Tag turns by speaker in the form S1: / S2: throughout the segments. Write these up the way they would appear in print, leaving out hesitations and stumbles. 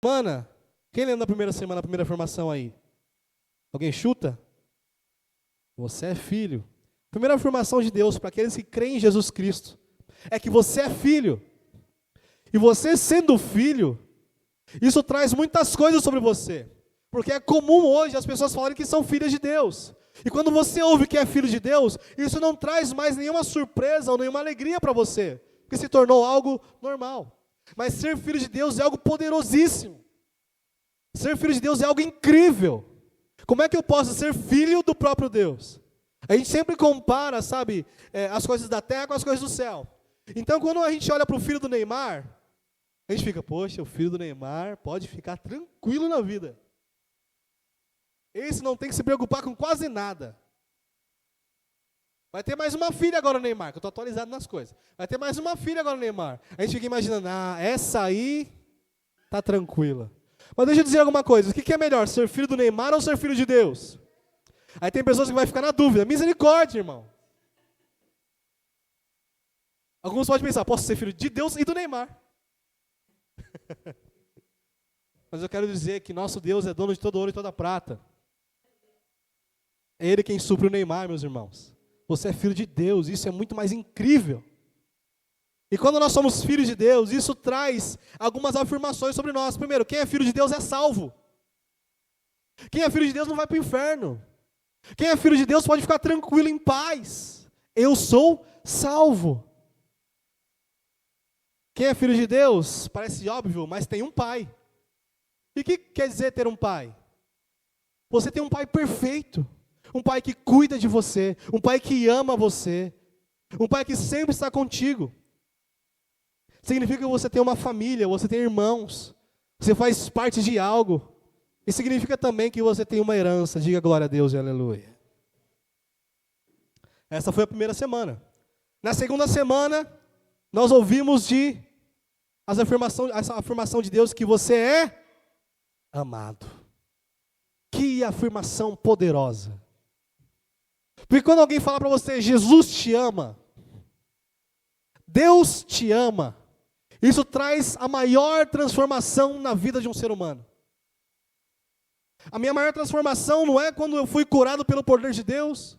S1: Mana, quem lembra da primeira semana, da primeira formação aí? Alguém chuta? Você é filho. Primeira afirmação de Deus para aqueles que creem em Jesus Cristo é que você é filho. E você sendo filho, isso traz muitas coisas sobre você. Porque é comum hoje as pessoas falarem que são filhas de Deus. E quando você ouve que é filho de Deus, isso não traz mais nenhuma surpresa ou nenhuma alegria para você. Porque se tornou algo normal. Mas ser filho de Deus é algo poderosíssimo. Ser filho de Deus é algo incrível. Como é que eu posso ser filho do próprio Deus? A gente sempre compara, sabe, as coisas da terra com as coisas do céu. Então, quando a gente olha para o filho do Neymar, a gente fica, poxa, o filho do Neymar pode ficar tranquilo na vida. Esse não tem que se preocupar com quase nada. Vai ter mais uma filha agora o Neymar, que eu estou atualizado nas coisas. Vai ter mais uma filha agora o Neymar. A gente fica imaginando, essa aí tá tranquila. Mas deixa eu dizer alguma coisa, o que é melhor, ser filho do Neymar ou ser filho de Deus? Aí tem pessoas que vão ficar na dúvida, misericórdia, irmão. Alguns podem pensar, posso ser filho de Deus e do Neymar. Mas eu quero dizer que nosso Deus é dono de todo ouro e toda prata. É Ele quem supre o Neymar, meus irmãos. Você é filho de Deus, isso é muito mais incrível. E quando nós somos filhos de Deus, isso traz algumas afirmações sobre nós. Primeiro, quem é filho de Deus é salvo. Quem é filho de Deus não vai para o inferno. Quem é filho de Deus pode ficar tranquilo, em paz. Eu sou salvo. Quem é filho de Deus, parece óbvio, mas tem um pai. E o que quer dizer ter um pai? Você tem um pai perfeito. Um pai que cuida de você. Um pai que ama você. Um pai que sempre está contigo. Significa que você tem uma família, você tem irmãos. Você faz parte de algo. E significa também que você tem uma herança. Diga glória a Deus e aleluia. Essa foi a primeira semana. Na segunda semana, nós ouvimos essa afirmação de Deus que você é amado. Que afirmação poderosa. Porque quando alguém fala para você, Jesus te ama, Deus te ama, isso traz a maior transformação na vida de um ser humano. A minha maior transformação não é quando eu fui curado pelo poder de Deus,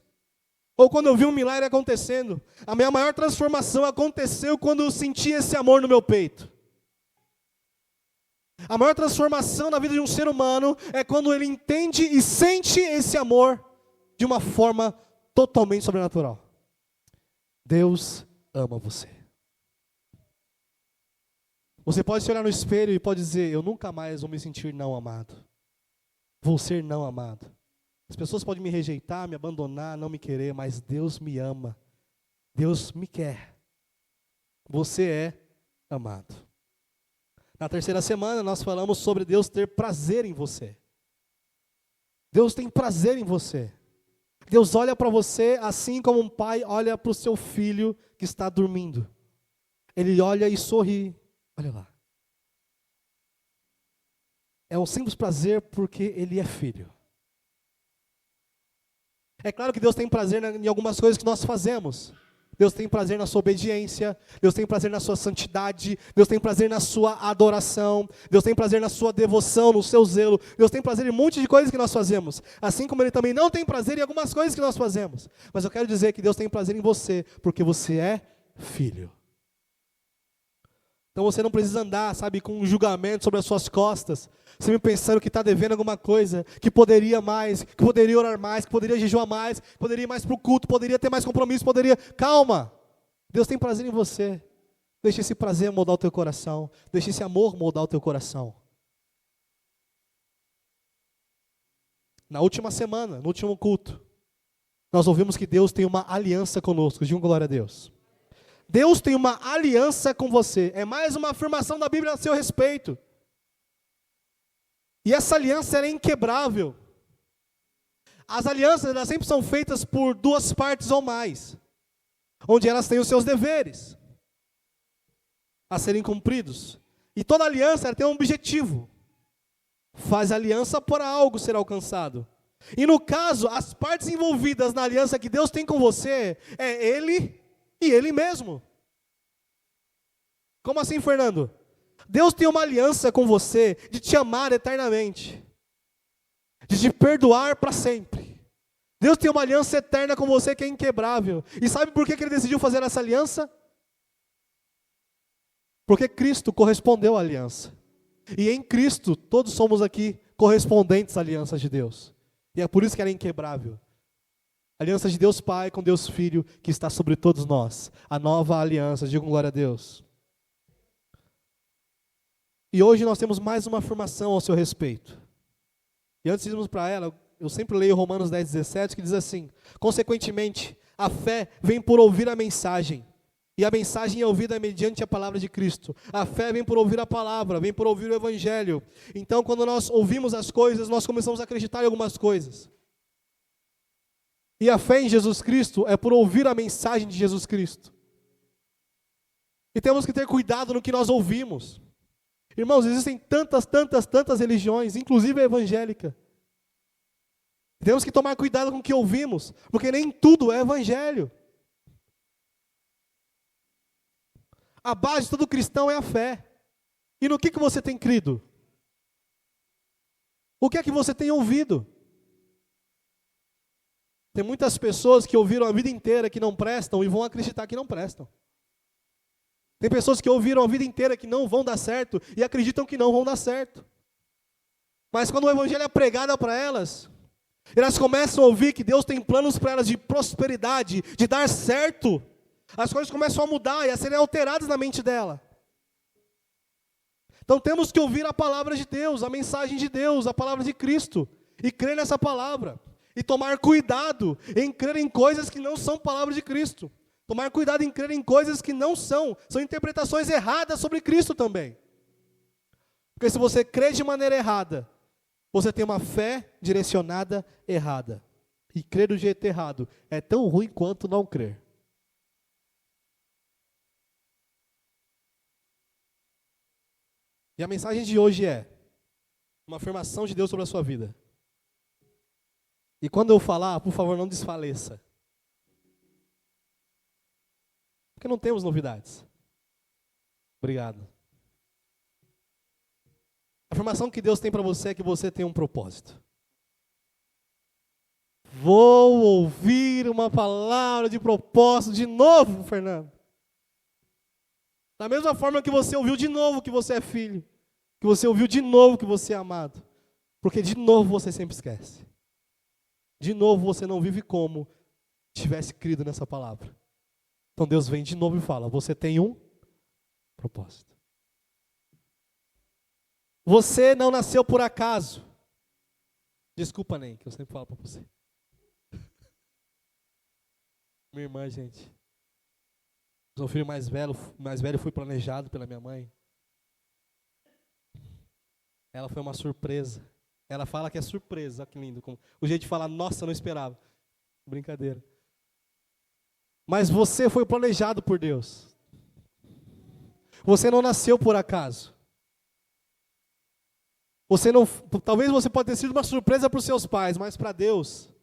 S1: ou quando eu vi um milagre acontecendo. A minha maior transformação aconteceu quando eu senti esse amor no meu peito. A maior transformação na vida de um ser humano é quando ele entende e sente esse amor de uma forma totalmente sobrenatural. Deus ama você. Você pode se olhar no espelho e pode dizer, eu nunca mais vou me sentir não amado. Vou ser não amado. As pessoas podem me rejeitar, me abandonar, não me querer, mas Deus me ama. Deus me quer. Você é amado. Na terceira semana, nós falamos sobre Deus ter prazer em você. Deus tem prazer em você. Deus olha para você assim como um pai olha para o seu filho que está dormindo. Ele olha e sorri. Olha lá. É um simples prazer porque ele é filho. É claro que Deus tem prazer em algumas coisas que nós fazemos. Deus tem prazer na sua obediência, Deus tem prazer na sua santidade, Deus tem prazer na sua adoração, Deus tem prazer na sua devoção, no seu zelo, Deus tem prazer em um monte de coisas que nós fazemos, assim como Ele também não tem prazer em algumas coisas que nós fazemos. Mas eu quero dizer que Deus tem prazer em você, porque você é filho. Então você não precisa andar, sabe, com um julgamento sobre as suas costas, sempre pensando que está devendo alguma coisa, que poderia mais, que poderia orar mais, que poderia jejuar mais, que poderia ir mais para o culto, poderia ter mais compromisso, poderia... Calma! Deus tem prazer em você. Deixa esse prazer moldar o teu coração. Deixa esse amor moldar o teu coração. Na última semana, no último culto, nós ouvimos que Deus tem uma aliança conosco. Diga glória a Deus. Deus tem uma aliança com você. É mais uma afirmação da Bíblia a seu respeito. E essa aliança é inquebrável. As alianças elas sempre são feitas por duas partes ou mais, onde elas têm os seus deveres a serem cumpridos. E toda aliança ela tem um objetivo. Faz aliança para algo ser alcançado. E no caso, as partes envolvidas na aliança que Deus tem com você é Ele e Ele mesmo. Como assim, Fernando? Deus tem uma aliança com você de te amar eternamente, de te perdoar para sempre. Deus tem uma aliança eterna com você que é inquebrável. E sabe por que Ele decidiu fazer essa aliança? Porque Cristo correspondeu à aliança. E em Cristo, todos somos aqui correspondentes à aliança de Deus. E é por isso que ela é inquebrável. A aliança de Deus Pai com Deus Filho, que está sobre todos nós. A nova aliança, digam glória a Deus. E hoje nós temos mais uma afirmação ao seu respeito. E antes de irmos para ela, eu sempre leio Romanos 10:17, que diz assim: consequentemente, a fé vem por ouvir a mensagem. E a mensagem é ouvida mediante a palavra de Cristo. A fé vem por ouvir a palavra, vem por ouvir o Evangelho. Então, quando nós ouvimos as coisas, nós começamos a acreditar em algumas coisas. E a fé em Jesus Cristo é por ouvir a mensagem de Jesus Cristo. E temos que ter cuidado no que nós ouvimos. Irmãos, existem tantas religiões, inclusive a evangélica. Temos que tomar cuidado com o que ouvimos, porque nem tudo é evangelho. A base de todo cristão é a fé. E no que você tem crido? O que é que você tem ouvido? Tem muitas pessoas que ouviram a vida inteira que não prestam e vão acreditar que não prestam. Tem pessoas que ouviram a vida inteira que não vão dar certo e acreditam que não vão dar certo. Mas quando o evangelho é pregado para elas, elas começam a ouvir que Deus tem planos para elas de prosperidade, de dar certo. As coisas começam a mudar e a serem alteradas na mente dela. Então temos que ouvir a palavra de Deus, a mensagem de Deus, a palavra de Cristo, e crer nessa palavra. E tomar cuidado em crer em coisas que não são palavra de Cristo. Tomar cuidado em crer em coisas que não são interpretações erradas sobre Cristo também. Porque se você crê de maneira errada, você tem uma fé direcionada errada. E crer do jeito errado é tão ruim quanto não crer. E a mensagem de hoje é uma afirmação de Deus sobre a sua vida. E quando eu falar, por favor, não desfaleça. Porque não temos novidades. Obrigado. A afirmação que Deus tem para você é que você tem um propósito. Vou ouvir uma palavra de propósito de novo, Fernando. Da mesma forma que você ouviu de novo que você é filho, que você ouviu de novo que você é amado, porque de novo você sempre esquece. De novo você não vive como tivesse crido nessa palavra. Então Deus vem de novo e fala: você tem um propósito. Você não nasceu por acaso. Desculpa, Ney, que eu sempre falo para você. Minha irmã, gente. Meu filho mais velho foi planejado pela minha mãe. Ela foi uma surpresa. Ela fala que é surpresa, olha que lindo. O jeito de falar, nossa, eu não esperava. Brincadeira. Mas você foi planejado por Deus. Você não nasceu por acaso. Talvez você pode ter sido uma surpresa para os seus pais, mas para Deus,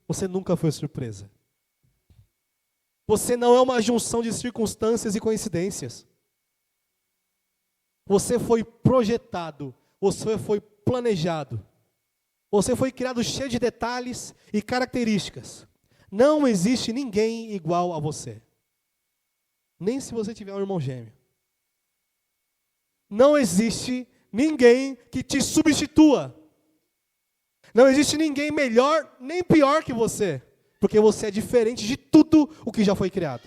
S1: você nunca foi surpresa. Você não é uma junção de circunstâncias e coincidências. Você foi projetado, você foi planejado. Você foi criado cheio de detalhes e características. Não existe ninguém igual a você. Nem se você tiver um irmão gêmeo. Não existe ninguém que te substitua. Não existe ninguém melhor nem pior que você. Porque você é diferente de tudo o que já foi criado.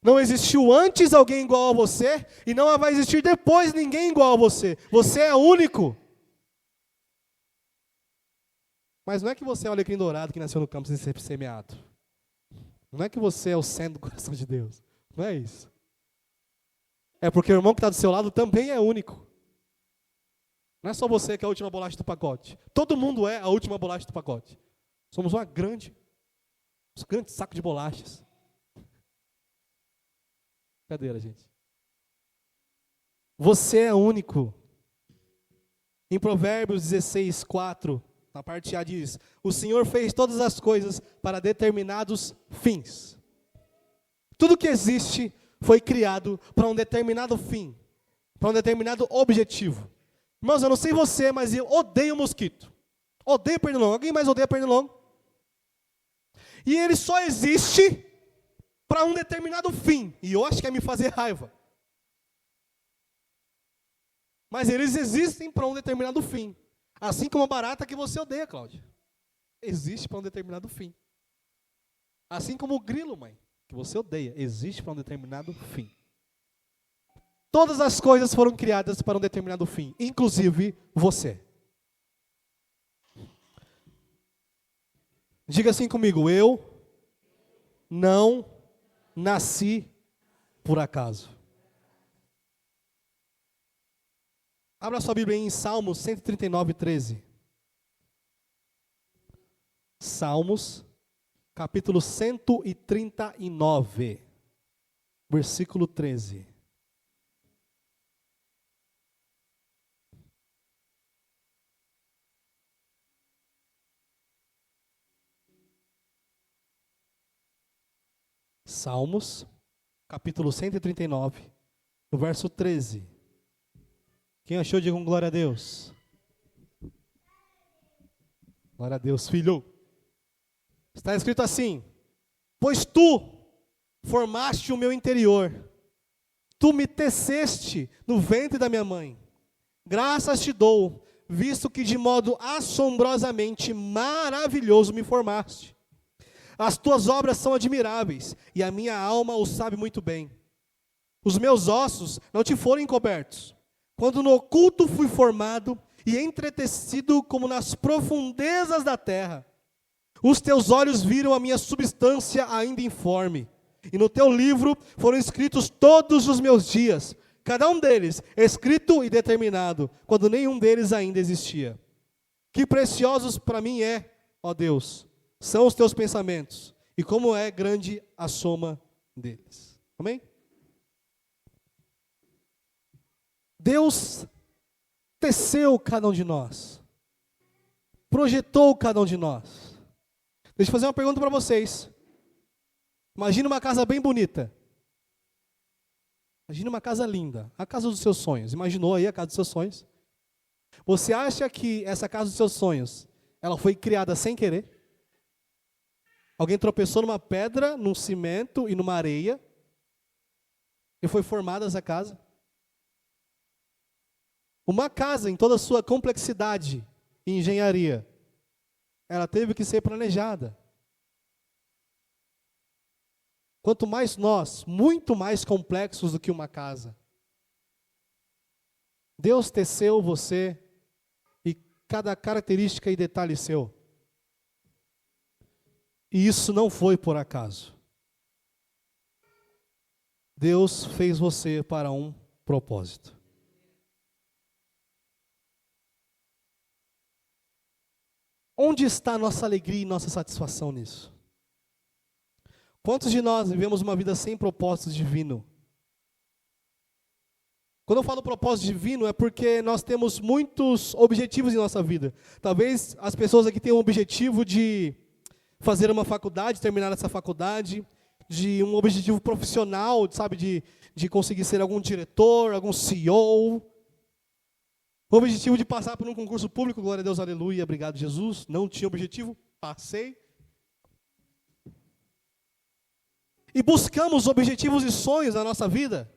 S1: Não existiu antes alguém igual a você e não vai existir depois ninguém igual a você. Você é único. Mas não é que você é o alecrim dourado que nasceu no campo sem ser semeado. Não é que você é o centro do coração de Deus. Não é isso. É porque o irmão que está do seu lado também é único. Não é só você que é a última bolacha do pacote. Todo mundo é a última bolacha do pacote. Somos um grande saco de bolachas. Brincadeira, gente. Você é único. Em Provérbios 16:4, na parte A diz: o Senhor fez todas as coisas para determinados fins. Tudo que existe foi criado para um determinado fim, para um determinado objetivo. Irmãos, eu não sei você, mas eu odeio mosquito. Odeio pernilongo. Alguém mais odeia pernilongo? E ele só existe para um determinado fim. E eu acho que é me fazer raiva. Mas eles existem para um determinado fim. Assim como a barata que você odeia, Cláudia. Existe para um determinado fim. Assim como o grilo, mãe, que você odeia, existe para um determinado fim. Todas as coisas foram criadas para um determinado fim, inclusive você. Diga assim comigo: eu não nasci por acaso. Abra sua Bíblia em Salmos 139, 13. Salmos, capítulo 139, versículo 13. Salmos, capítulo 139, no verso 13. Quem achou, diga glória a Deus. Glória a Deus, filho. Está escrito assim: pois tu formaste o meu interior, tu me teceste no ventre da minha mãe. Graças te dou, visto que de modo assombrosamente maravilhoso me formaste. As tuas obras são admiráveis, e a minha alma o sabe muito bem. Os meus ossos não te foram encobertos, quando no oculto fui formado e entretecido como nas profundezas da terra. Os teus olhos viram a minha substância ainda informe, e no teu livro foram escritos todos os meus dias, cada um deles escrito e determinado, quando nenhum deles ainda existia. Que preciosos para mim ó Deus, são os teus pensamentos, e como é grande a soma deles. Amém? Deus teceu cada um de nós, projetou cada um de nós. Deixa eu fazer uma pergunta para vocês. Imagina uma casa bem bonita. Imagina uma casa linda, a casa dos seus sonhos. Imaginou aí a casa dos seus sonhos? Você acha que essa casa dos seus sonhos, ela foi criada sem querer? Alguém tropeçou numa pedra, num cimento e numa areia, e foi formada essa casa? Uma casa em toda a sua complexidade e engenharia, ela teve que ser planejada. Quanto mais nós, muito mais complexos do que uma casa. Deus teceu você e cada característica e detalhe seu. E isso não foi por acaso. Deus fez você para um propósito. Onde está a nossa alegria e nossa satisfação nisso? Quantos de nós vivemos uma vida sem propósito divino? Quando eu falo propósito divino, é porque nós temos muitos objetivos em nossa vida. Talvez as pessoas aqui tenham o objetivo de fazer uma faculdade, terminar essa faculdade, de um objetivo profissional, sabe, de conseguir ser algum diretor, algum CEO. O objetivo de passar por um concurso público, glória a Deus, aleluia, obrigado Jesus. Não tinha objetivo, passei. E buscamos objetivos e sonhos na nossa vida.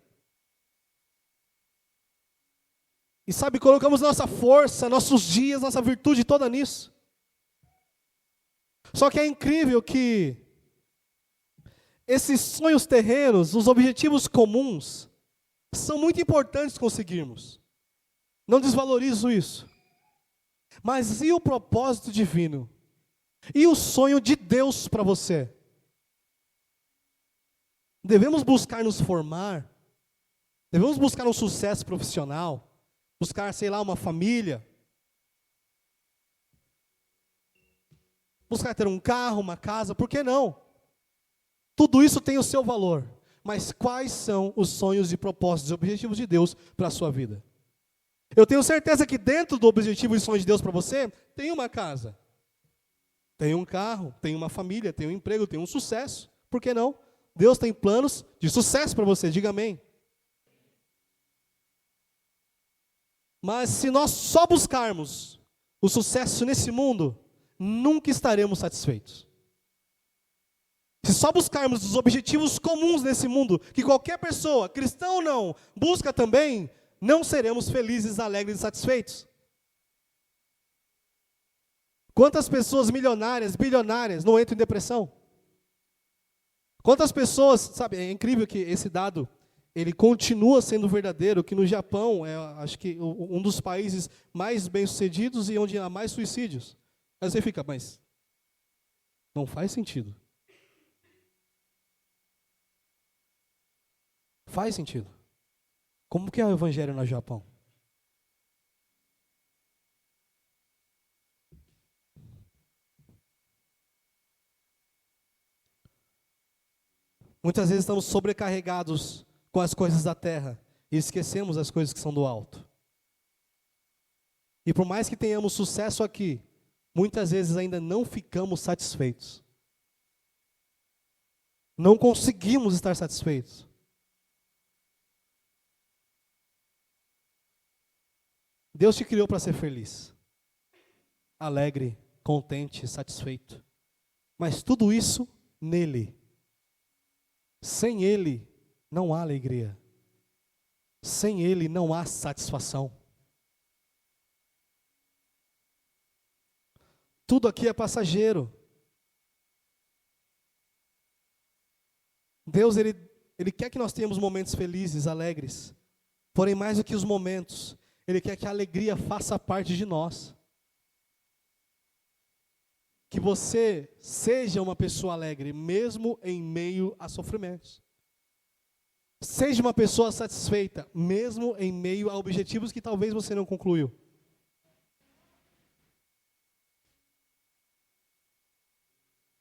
S1: E sabe, colocamos nossa força, nossos dias, nossa virtude toda nisso. Só que é incrível que esses sonhos terrenos, os objetivos comuns, são muito importantes conseguirmos. Não desvalorizo isso. Mas e o propósito divino? E o sonho de Deus para você? Devemos buscar nos formar? Devemos buscar um sucesso profissional? Buscar, sei lá, uma família? Buscar ter um carro, uma casa? Por que não? Tudo isso tem o seu valor. Mas quais são os sonhos e propósitos e objetivos de Deus para a sua vida? Eu tenho certeza que dentro do objetivo e sonho de Deus para você, tem uma casa, tem um carro, tem uma família, tem um emprego, tem um sucesso. Por que não? Deus tem planos de sucesso para você, diga amém. Mas se nós só buscarmos o sucesso nesse mundo, nunca estaremos satisfeitos. Se só buscarmos os objetivos comuns nesse mundo, que qualquer pessoa, cristão ou não, busca também, não seremos felizes, alegres e satisfeitos. Quantas pessoas milionárias, bilionárias não entram em depressão? Quantas pessoas, sabe, é incrível que esse dado, ele continua sendo verdadeiro, que no Japão é, acho que, um dos países mais bem-sucedidos e onde há mais suicídios. Aí você fica, mas não faz sentido. Faz sentido. Como que é o evangelho no Japão? Muitas vezes estamos sobrecarregados com as coisas da terra e esquecemos as coisas que são do alto. E por mais que tenhamos sucesso aqui, muitas vezes ainda não ficamos satisfeitos. Não conseguimos estar satisfeitos. Deus te criou para ser feliz, alegre, contente, satisfeito. Mas tudo isso nele. Sem Ele não há alegria. Sem Ele não há satisfação. Tudo aqui é passageiro. Deus, Ele quer que nós tenhamos momentos felizes, alegres. Porém, mais do que os momentos, Ele quer que a alegria faça parte de nós. Que você seja uma pessoa alegre, mesmo em meio a sofrimentos. Seja uma pessoa satisfeita, mesmo em meio a objetivos que talvez você não concluiu.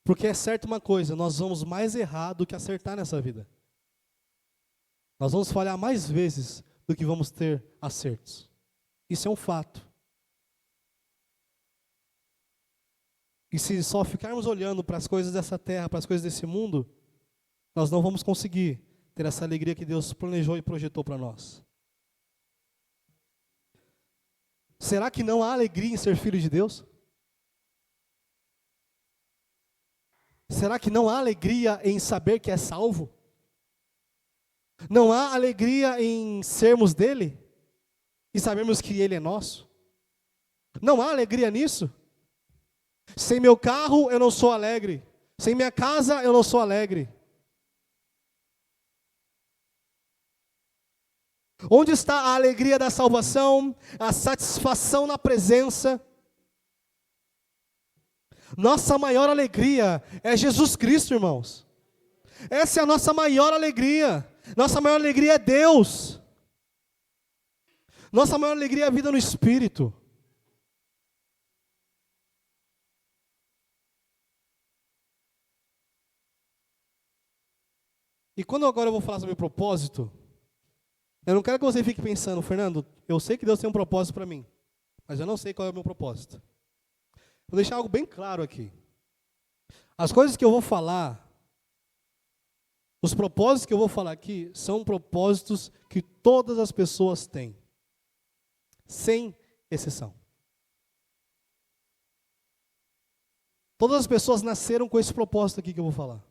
S1: Porque é certo uma coisa, nós vamos mais errar do que acertar nessa vida. Nós vamos falhar mais vezes do que vamos ter acertos. Isso é um fato. E se só ficarmos olhando para as coisas dessa terra, para as coisas desse mundo, nós não vamos conseguir ter essa alegria que Deus planejou e projetou para nós. Será que não há alegria em ser filho de Deus? Será que não há alegria em saber que é salvo? Não há alegria em sermos dele e sabermos que ele é nosso? Não há alegria nisso? Sem meu carro eu não sou alegre. Sem minha casa eu não sou alegre. Onde está a alegria da salvação? A satisfação na presença? Nossa maior alegria é Jesus Cristo, irmãos. Essa é a nossa maior alegria. Nossa maior alegria é Deus. Nossa maior alegria é a vida no Espírito. E quando agora eu vou falar sobre propósito, eu não quero que você fique pensando, Fernando, eu sei que Deus tem um propósito para mim, mas eu não sei qual é o meu propósito. Vou deixar algo bem claro aqui. As coisas que eu vou falar, os propósitos que eu vou falar aqui, são propósitos que todas as pessoas têm, sem exceção. Todas as pessoas nasceram com esse propósito aqui que eu vou falar.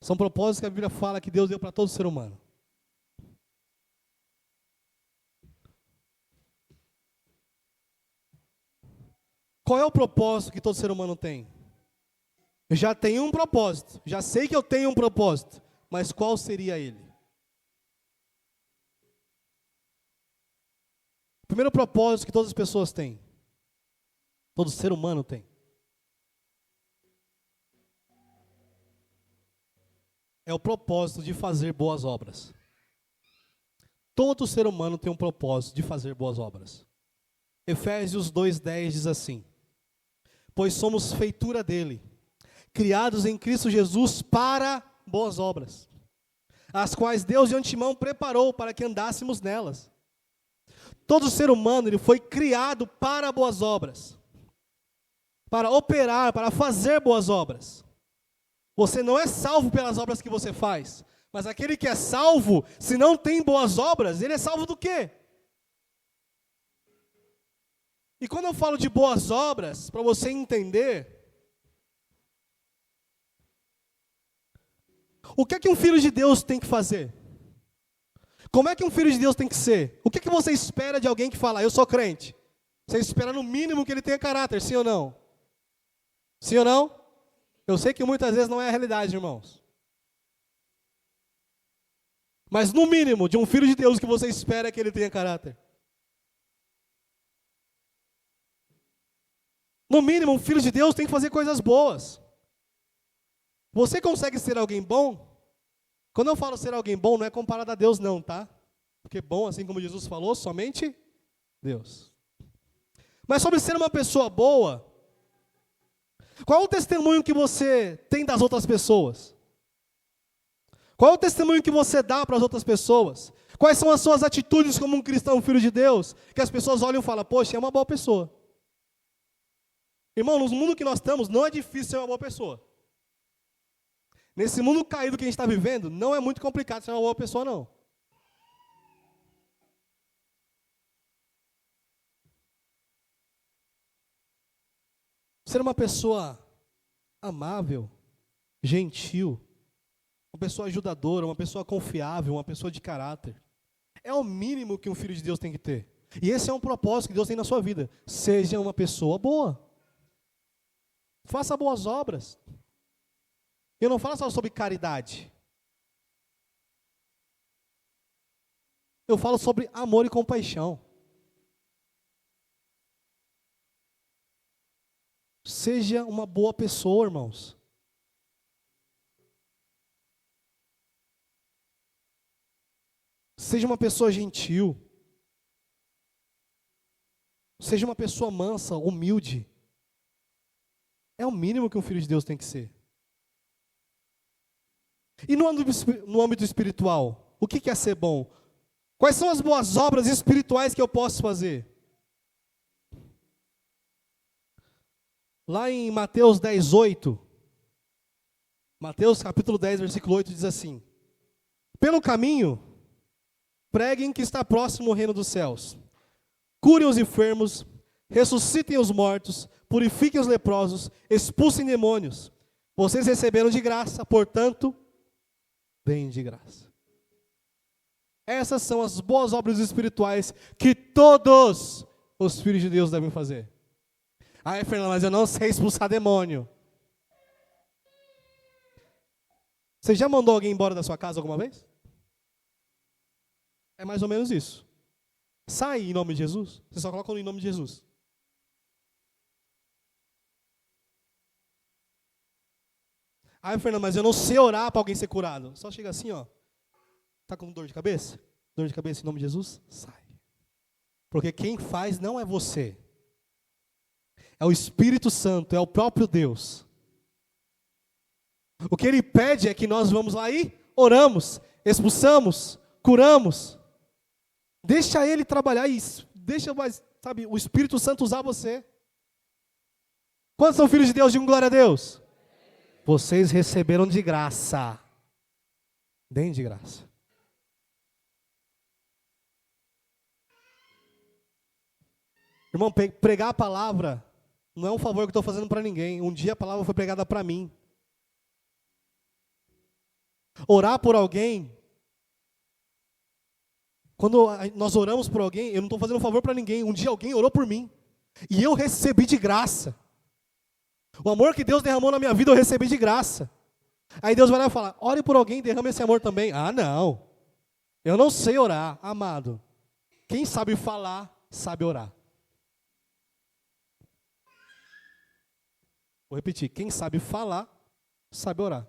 S1: São propósitos que a Bíblia fala que Deus deu para todo ser humano. Qual é o propósito que todo ser humano tem? Eu já tenho um propósito, já sei que eu tenho um propósito, mas qual seria ele? O primeiro propósito que todas as pessoas têm, todo ser humano tem, é o propósito de fazer boas obras. Todo ser humano tem um propósito de fazer boas obras. Efésios 2:10 diz assim: pois somos feitura dele, criados em Cristo Jesus para boas obras, as quais Deus de antemão preparou para que andássemos nelas. Todo ser humano ele foi criado para boas obras, para operar, para fazer boas obras. Você não é salvo pelas obras que você faz. Mas aquele que é salvo, se não tem boas obras, ele é salvo do quê? E quando eu falo de boas obras, para você entender, o que é que um filho de Deus tem que fazer? Como é que um filho de Deus tem que ser? O que é que você espera de alguém que fala, eu sou crente? Você espera no mínimo que ele tenha caráter, sim ou não? Sim ou não? Eu sei que muitas vezes não é a realidade, irmãos. Mas no mínimo, de um filho de Deus, o que você espera é que ele tenha caráter. No mínimo, um filho de Deus tem que fazer coisas boas. Você consegue ser alguém bom? Quando eu falo ser alguém bom, não é comparado a Deus não, tá? Porque bom, assim como Jesus falou, somente Deus. Mas sobre ser uma pessoa boa, qual é o testemunho que você tem das outras pessoas? Qual é o testemunho que você dá para as outras pessoas? Quais são as suas atitudes como um cristão, um filho de Deus, que as pessoas olham e falam, poxa, é uma boa pessoa. Irmão, no mundo que nós estamos, não é difícil ser uma boa pessoa. Nesse mundo caído que a gente está vivendo, não é muito complicado ser uma boa pessoa, não. Ser uma pessoa amável, gentil, uma pessoa ajudadora, uma pessoa confiável, uma pessoa de caráter. É o mínimo que um filho de Deus tem que ter. E esse é um propósito que Deus tem na sua vida. Seja uma pessoa boa. Faça boas obras. Eu não falo só sobre caridade. Eu falo sobre amor e compaixão. Seja uma boa pessoa, irmãos. Seja uma pessoa gentil. Seja uma pessoa mansa, humilde. É o mínimo que um filho de Deus tem que ser. E no âmbito espiritual, o que é ser bom? Quais são as boas obras espirituais que eu posso fazer? Lá em Mateus 10, 8, Mateus capítulo 10, versículo 8 diz assim: pelo caminho, preguem que está próximo o reino dos céus. Curem os enfermos, ressuscitem os mortos, purifiquem os leprosos, expulsem demônios. Vocês receberam de graça, portanto, deem de graça. Essas são as boas obras espirituais que todos os filhos de Deus devem fazer. Ah, Fernando, mas eu não sei expulsar demônio. Você já mandou alguém embora da sua casa alguma vez? É mais ou menos isso. Sai em nome de Jesus, você só coloca em nome de Jesus. Ah, Fernando, mas eu não sei orar para alguém ser curado. Só chega assim, ó. Tá com dor de cabeça? Dor de cabeça em nome de Jesus? Sai. Porque quem faz não é você. É o Espírito Santo, é o próprio Deus. O que Ele pede é que nós vamos lá e oramos, expulsamos, curamos. Deixa Ele trabalhar isso. Deixa, sabe, o Espírito Santo usar você. Quantos são filhos de Deus? Digam glória a Deus. Vocês receberam de graça. Deem de graça. Irmão, pregar a palavra não é um favor que eu estou fazendo para ninguém. Um dia a palavra foi pregada para mim. Orar por alguém. Quando nós oramos por alguém, eu não estou fazendo um favor para ninguém. Um dia alguém orou por mim. E eu recebi de graça. O amor que Deus derramou na minha vida, eu recebi de graça. Aí Deus vai lá e fala, ore por alguém, derrame esse amor também. Ah, não. Eu não sei orar, amado. Quem sabe falar, sabe orar. Vou repetir, quem sabe falar, sabe orar.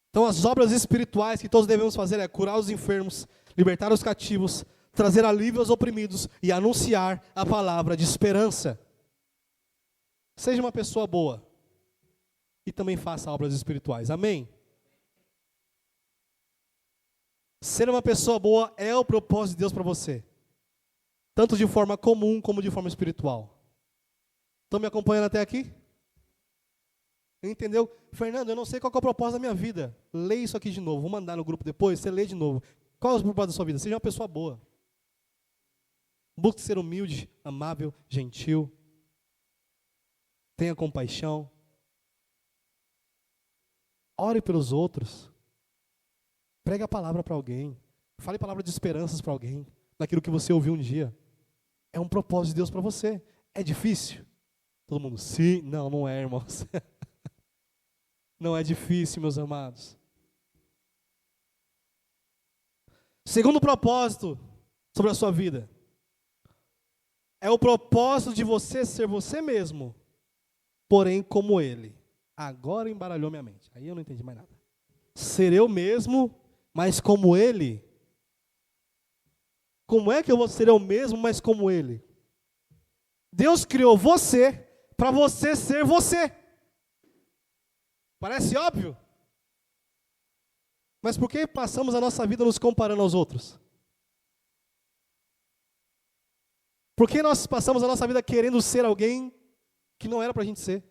S1: Então as obras espirituais que todos devemos fazer é curar os enfermos, libertar os cativos, trazer alívio aos oprimidos e anunciar a palavra de esperança. Seja uma pessoa boa e também faça obras espirituais. Amém? Ser uma pessoa boa é o propósito de Deus para você. Tanto de forma comum como de forma espiritual. Estão me acompanhando até aqui? Entendeu? Fernando, eu não sei qual que é o propósito da minha vida. Leia isso aqui de novo. Vou mandar no grupo depois, você lê de novo. Qual é o propósito da sua vida? Seja uma pessoa boa. Busque ser humilde, amável, gentil. Tenha compaixão. Ore pelos outros. Pregue a palavra para alguém. Fale palavra de esperanças para alguém. Daquilo que você ouviu um dia. É um propósito de Deus para você. É difícil? Todo mundo, sim. Não, não é, irmãos. Não é difícil, meus amados. Segundo propósito sobre a sua vida. É o propósito de você ser você mesmo, porém como Ele. Agora embaralhou minha mente. Aí eu não entendi mais nada. Ser eu mesmo, mas como Ele. Como é que eu vou ser eu mesmo, mas como Ele? Deus criou você para você ser você. Parece óbvio? Mas por que passamos a nossa vida nos comparando aos outros? Por que nós passamos a nossa vida querendo ser alguém que não era para a gente ser?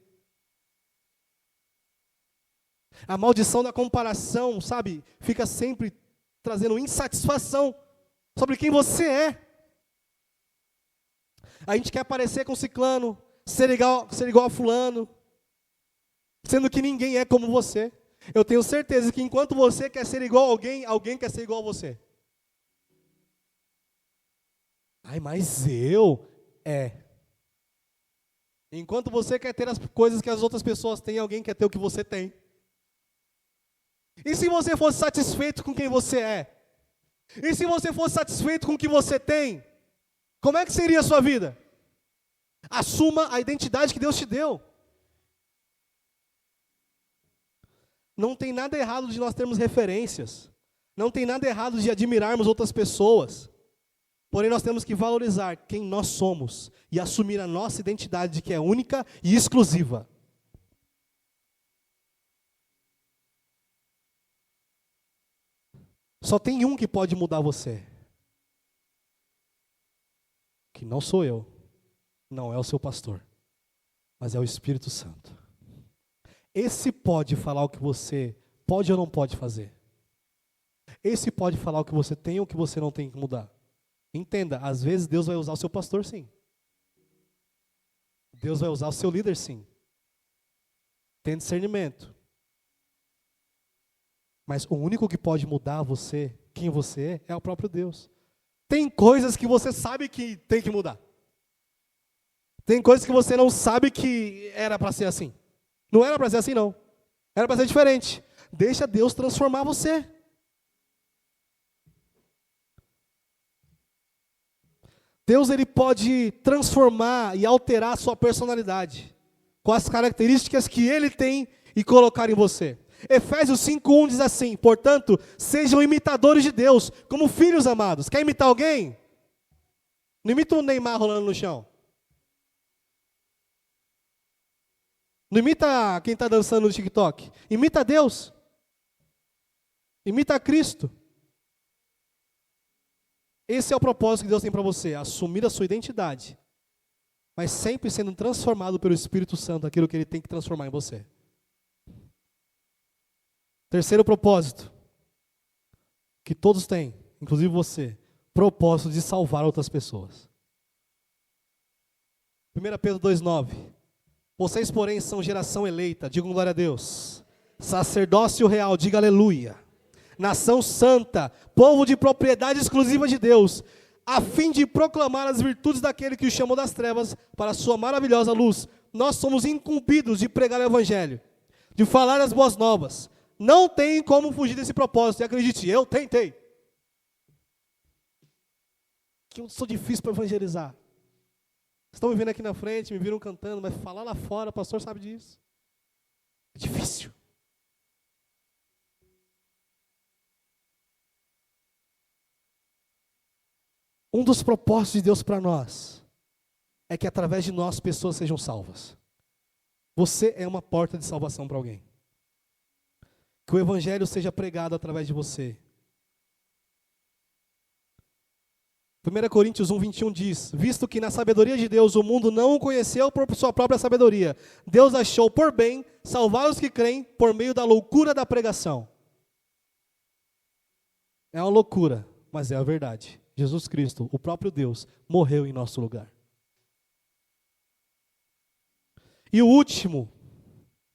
S1: A maldição da comparação, sabe, fica sempre trazendo insatisfação sobre quem você é. A gente quer parecer com ciclano, ser igual a fulano, sendo que ninguém é como você. Eu tenho certeza que enquanto você quer ser igual a alguém, alguém quer ser igual a você. Ai, mas enquanto você quer ter as coisas que as outras pessoas têm, alguém quer ter o que você tem. E se você fosse satisfeito com quem você é? E se você fosse satisfeito com o que você tem? Como é que seria a sua vida? Assuma a identidade que Deus te deu. Não tem nada errado de nós termos referências. Não tem nada errado de admirarmos outras pessoas. Porém, nós temos que valorizar quem nós somos e assumir a nossa identidade, que é única e exclusiva. Só tem um que pode mudar você. Que não sou eu, não é o seu pastor, mas é o Espírito Santo. Esse pode falar o que você pode ou não pode fazer. Esse pode falar o que você tem ou o que você não tem que mudar. Entenda, às vezes Deus vai usar o seu pastor, sim. Deus vai usar o seu líder, sim. Tem discernimento. Mas o único que pode mudar você, quem você é o próprio Deus. Tem coisas que você sabe que tem que mudar. Tem coisas que você não sabe que era para ser assim. Não era para ser assim, não. Era para ser diferente. Deixa Deus transformar você. Deus, ele pode transformar e alterar a sua personalidade com as características que ele tem e colocar em você. Efésios 5:1 diz assim: portanto, sejam imitadores de Deus, como filhos amados. Quer imitar alguém? Não imita o Neymar rolando no chão. Não imita quem está dançando no TikTok. Imita Deus. Imita a Cristo. Esse é o propósito que Deus tem para você, assumir a sua identidade, mas sempre sendo transformado pelo Espírito Santo, aquilo que Ele tem que transformar em você. Terceiro propósito, que todos têm, inclusive você, propósito de salvar outras pessoas. 1 Pedro 2,9. Vocês, porém, são geração eleita, digam glória a Deus. Sacerdócio real, diga aleluia. Nação santa, povo de propriedade exclusiva de Deus, a fim de proclamar as virtudes daquele que o chamou das trevas para a sua maravilhosa luz. Nós somos incumbidos de pregar o evangelho, de falar as boas novas. Não tem como fugir desse propósito, e acredite, eu tentei. Que eu sou difícil para evangelizar. Vocês estão me vendo aqui na frente, me viram cantando, mas falar lá fora, o pastor sabe disso. É difícil. Um dos propósitos de Deus para nós é que através de nós pessoas sejam salvas. Você é uma porta de salvação para alguém. Que o evangelho seja pregado através de você. 1 Coríntios 1:21 diz: visto que na sabedoria de Deus o mundo não o conheceu por sua própria sabedoria, Deus achou por bem salvar os que creem por meio da loucura da pregação. É uma loucura, mas é a verdade. Jesus Cristo, o próprio Deus, morreu em nosso lugar. E o último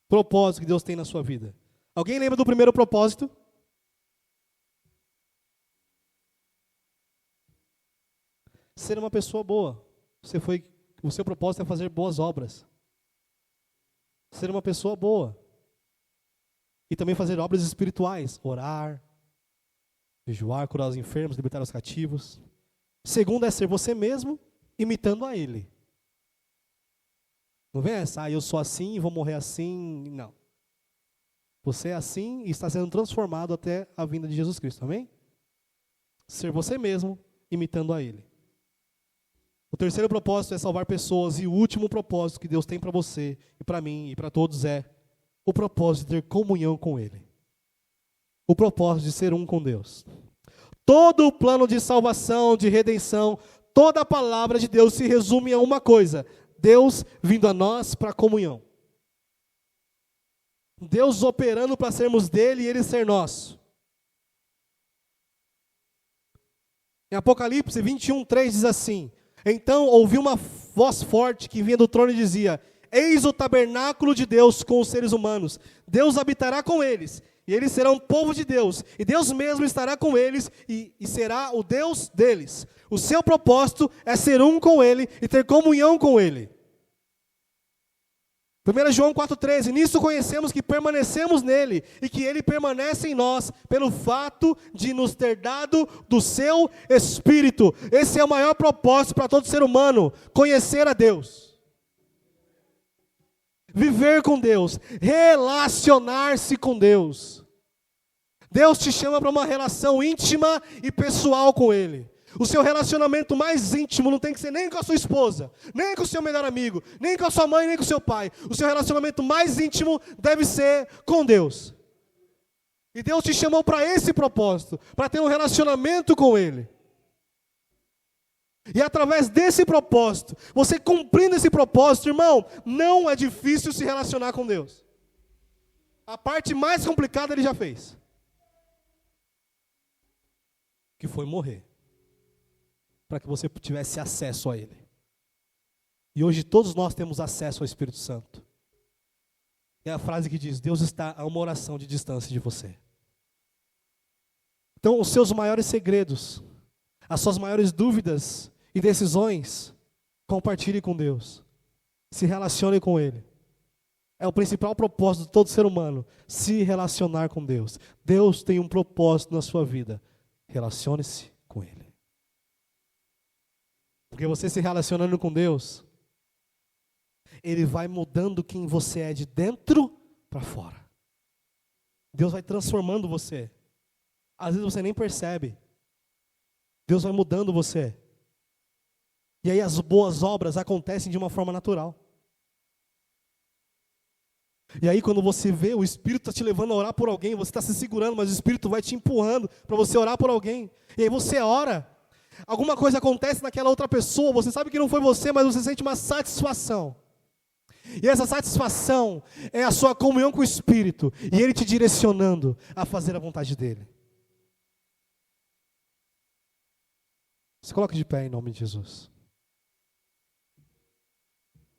S1: propósito que Deus tem na sua vida. Alguém lembra do primeiro propósito? Ser uma pessoa boa. O seu propósito é fazer boas obras. Ser uma pessoa boa. E também fazer obras espirituais. Orar, jejuar, curar os enfermos, libertar os cativos. Segundo é ser você mesmo, imitando a Ele. Não vem essa, eu sou assim e vou morrer assim. Não. Você é assim e está sendo transformado até a vinda de Jesus Cristo. Amém? Ser você mesmo, imitando a Ele. O terceiro propósito é salvar pessoas. E o último propósito que Deus tem para você, e para mim, e para todos é o propósito de ter comunhão com Ele. O propósito de ser um com Deus. Todo o plano de salvação, de redenção, toda a palavra de Deus se resume a uma coisa: Deus vindo a nós para comunhão. Deus operando para sermos dele e ele ser nosso. Em Apocalipse 21:3 diz assim: então ouvi uma voz forte que vinha do trono e dizia: eis o tabernáculo de Deus com os seres humanos. Deus habitará com eles, e eles serão povo de Deus, e Deus mesmo estará com eles, e será o Deus deles. O seu propósito é ser um com Ele e ter comunhão com Ele. 1 João 4,13, nisso conhecemos que permanecemos nele e que ele permanece em nós, pelo fato de nos ter dado do seu Espírito. Esse é o maior propósito para todo ser humano: conhecer a Deus, viver com Deus, relacionar-se com Deus. Deus te chama para uma relação íntima e pessoal com Ele. O seu relacionamento mais íntimo não tem que ser nem com a sua esposa, nem com o seu melhor amigo, nem com a sua mãe, nem com o seu pai. O seu relacionamento mais íntimo deve ser com Deus. E Deus te chamou para esse propósito, para ter um relacionamento com Ele. E através desse propósito, você cumprindo esse propósito, irmão, não é difícil se relacionar com Deus. A parte mais complicada Ele já fez, que foi morrer, para que você tivesse acesso a Ele. E hoje todos nós temos acesso ao Espírito Santo. É a frase que diz: Deus está a uma oração de distância de você. Então, os seus maiores segredos, as suas maiores dúvidas e decisões, compartilhe com Deus. Se relacione com Ele. É o principal propósito de todo ser humano: se relacionar com Deus. Deus tem um propósito na sua vida. Relacione-se com Ele. Porque você se relacionando com Deus, Ele vai mudando quem você é de dentro para fora. Deus vai transformando você. Às vezes você nem percebe. Deus vai mudando você. E aí as boas obras acontecem de uma forma natural. E aí quando você vê, o Espírito está te levando a orar por alguém, você está se segurando, mas o Espírito vai te empurrando para você orar por alguém. E aí você ora. Alguma coisa acontece naquela outra pessoa, você sabe que não foi você, mas você sente uma satisfação. E essa satisfação é a sua comunhão com o Espírito, e Ele te direcionando a fazer a vontade dEle. Se coloque de pé em nome de Jesus.